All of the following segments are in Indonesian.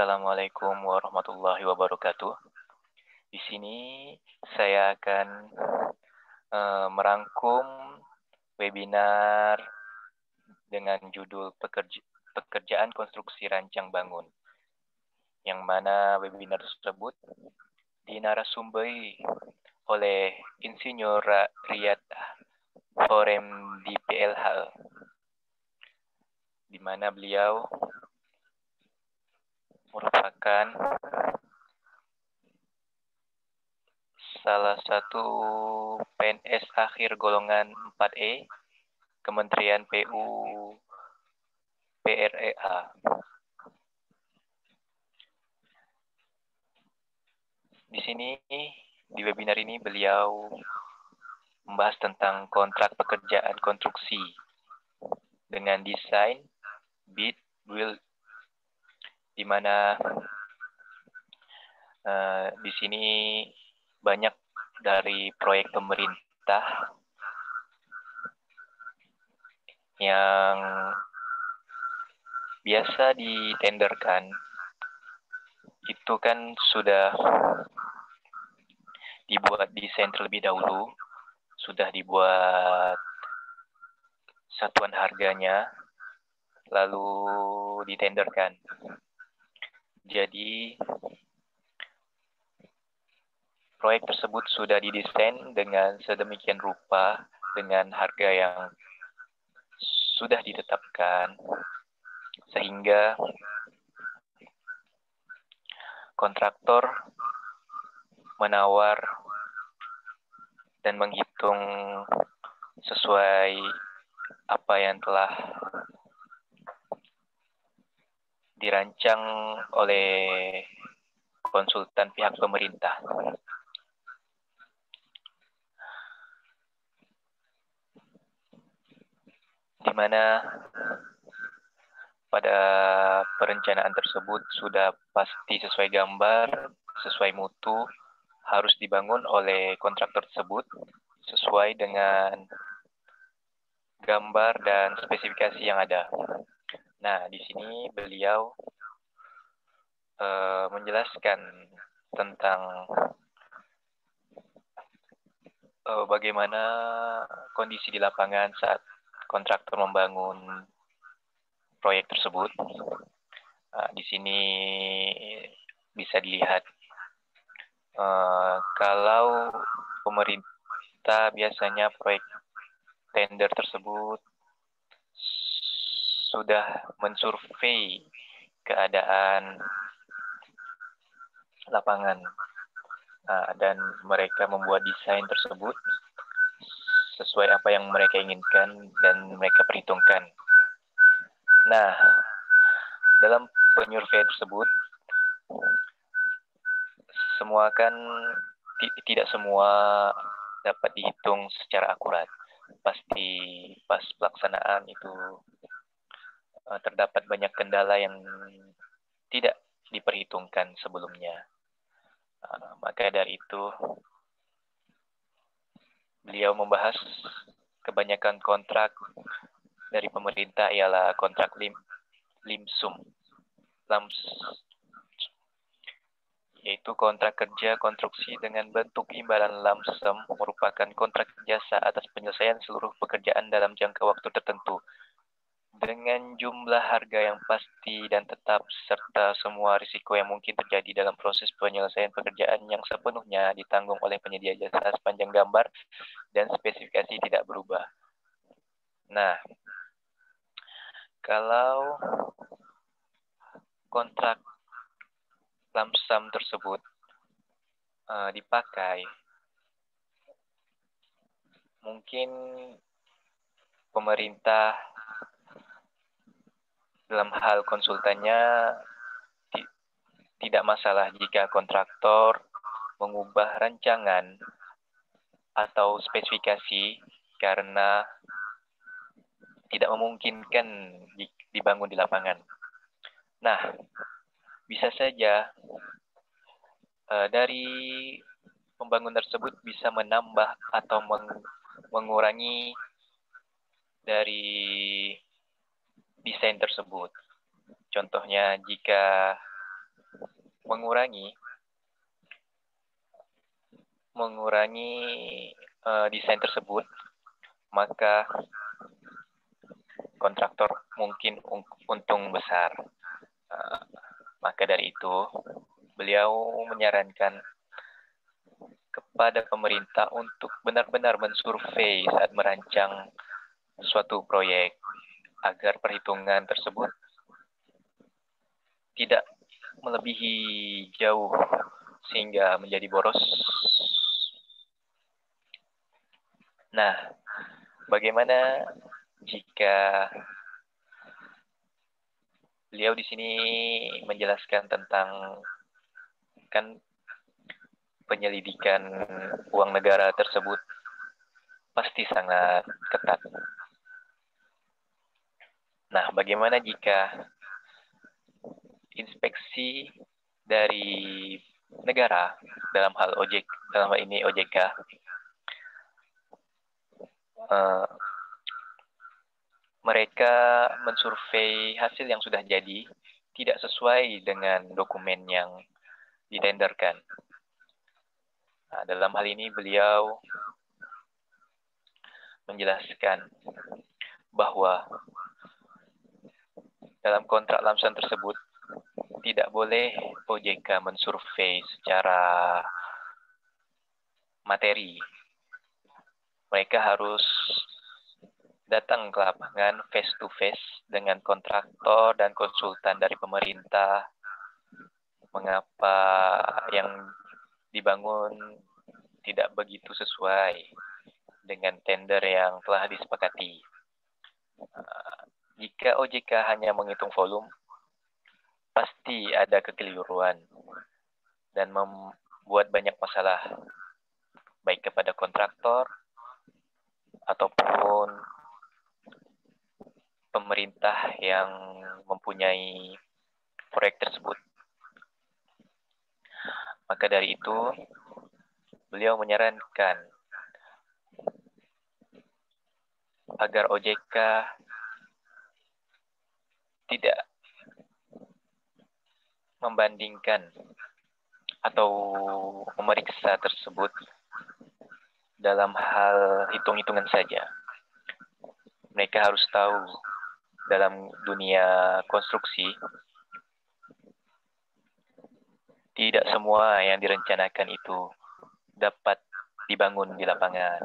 Assalamualaikum warahmatullahi wabarakatuh. Di sini saya akan merangkum webinar dengan judul Pekerjaan Konstruksi Rancang Bangun, yang mana webinar tersebut dinarasumbai oleh Insinyur Riyad Horem di PLH, di mana beliau merupakan salah satu PNS akhir golongan 4E Kementerian PU PREA. Di sini, di webinar ini beliau membahas tentang kontrak pekerjaan konstruksi dengan desain, bid, build, di mana di sini banyak dari proyek pemerintah yang biasa ditenderkan itu kan sudah dibuat desain terlebih dahulu, sudah dibuat satuan harganya, lalu ditenderkan. Jadi proyek tersebut sudah didesain dengan sedemikian rupa dengan harga yang sudah ditetapkan, sehingga kontraktor menawar dan menghitung sesuai apa yang telah dirancang oleh konsultan pihak pemerintah. Di mana pada perencanaan tersebut sudah pasti sesuai gambar, sesuai mutu, harus dibangun oleh kontraktor tersebut sesuai dengan gambar dan spesifikasi yang ada. Nah, di sini beliau menjelaskan tentang bagaimana kondisi di lapangan saat kontraktor membangun proyek tersebut. Di sini bisa dilihat kalau pemerintah biasanya proyek tender tersebut sudah mensurvei keadaan lapangan dan mereka membuat desain tersebut sesuai apa yang mereka inginkan dan mereka perhitungkan. Nah, dalam penyurvei tersebut semua kan tidak semua dapat dihitung secara akurat. Pasti pas pelaksanaan itu terdapat banyak kendala yang tidak diperhitungkan sebelumnya. Maka dari itu beliau membahas kebanyakan kontrak dari pemerintah ialah kontrak LIMSUM, yaitu kontrak kerja konstruksi dengan bentuk imbalan lump sum, merupakan kontrak jasa atas penyelesaian seluruh pekerjaan dalam jangka waktu tertentu dengan jumlah harga yang pasti dan tetap, serta semua risiko yang mungkin terjadi dalam proses penyelesaian pekerjaan yang sepenuhnya ditanggung oleh penyedia jasa sepanjang gambar dan spesifikasi tidak berubah. Nah, kalau kontrak lump sum tersebut dipakai, mungkin pemerintah dalam hal konsultannya tidak masalah jika kontraktor mengubah rancangan atau spesifikasi karena tidak memungkinkan dibangun di lapangan. Nah, bisa saja dari pembangunan tersebut bisa menambah atau mengurangi dari desain tersebut. Contohnya jika mengurangi desain tersebut, maka kontraktor mungkin untung besar. Maka dari itu, beliau menyarankan kepada pemerintah untuk benar-benar mensurvei saat merancang suatu proyek agar perhitungan tersebut tidak melebihi jauh sehingga menjadi boros. Nah, bagaimana jika beliau di sini menjelaskan tentang kan penyelidikan uang negara tersebut pasti sangat ketat. Nah, bagaimana jika inspeksi dari negara dalam hal ini OJK mereka mensurvei hasil yang sudah jadi tidak sesuai dengan dokumen yang ditenderkan. Nah, dalam hal ini beliau menjelaskan bahwa dalam kontrak lamsam tersebut tidak boleh OJK mensurvei secara materi. Mereka harus datang ke lapangan face to face dengan kontraktor dan konsultan dari pemerintah. Mengapa yang dibangun tidak begitu sesuai dengan tender yang telah disepakati. Jika OJK hanya menghitung volume, pasti ada kekeliruan dan membuat banyak masalah, baik kepada kontraktor ataupun pemerintah yang mempunyai proyek tersebut. Maka dari itu, beliau menyarankan agar OJK tidak membandingkan atau memeriksa tersebut dalam hal hitung-hitungan saja. Mereka harus tahu dalam dunia konstruksi tidak semua yang direncanakan itu dapat dibangun di lapangan.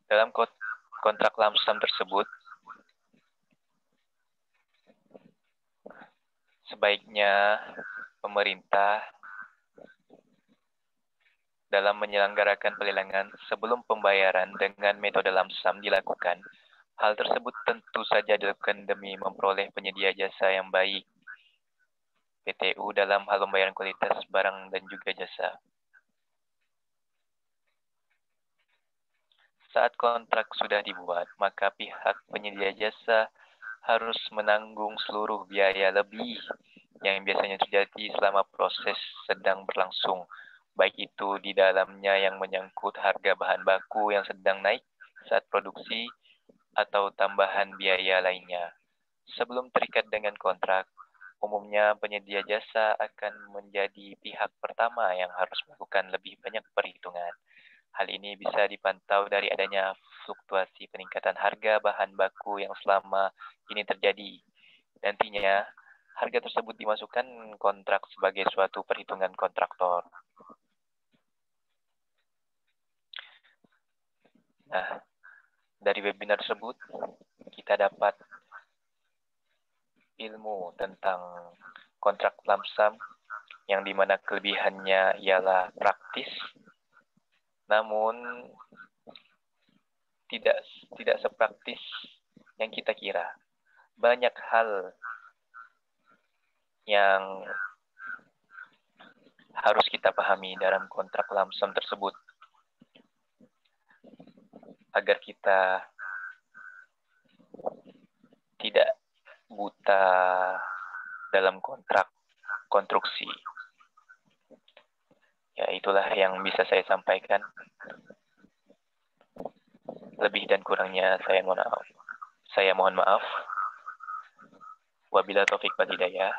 Dalam kontrak lamsam tersebut, sebaiknya pemerintah dalam menyelenggarakan pelelangan sebelum pembayaran dengan metode lamsam dilakukan. Hal tersebut tentu saja dilakukan demi memperoleh penyedia jasa yang baik, PTU, dalam hal pembayaran kualitas barang dan juga jasa. Saat kontrak sudah dibuat, maka pihak penyedia jasa harus menanggung seluruh biaya lebih yang biasanya terjadi selama proses sedang berlangsung, baik itu di dalamnya yang menyangkut harga bahan baku yang sedang naik saat produksi atau tambahan biaya lainnya. Sebelum terikat dengan kontrak, umumnya penyedia jasa akan menjadi pihak pertama yang harus melakukan lebih banyak perhitungan. Hal ini bisa dipantau dari adanya fluktuasi peningkatan harga bahan baku yang selama ini terjadi. Nantinya, harga tersebut dimasukkan kontrak sebagai suatu perhitungan kontraktor. Nah, dari webinar tersebut, kita dapat ilmu tentang kontrak lamsam yang dimana kelebihannya ialah praktis, namun tidak sepraktis yang kita kira. Banyak hal yang harus kita pahami dalam kontrak lamsam tersebut agar kita tidak buta dalam kontrak konstruksi. Ya, itulah yang bisa saya sampaikan. Lebih dan kurangnya saya mohon maaf. Wabila taufik wal hidayah.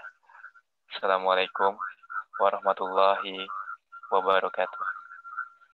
Assalamualaikum warahmatullahi wabarakatuh.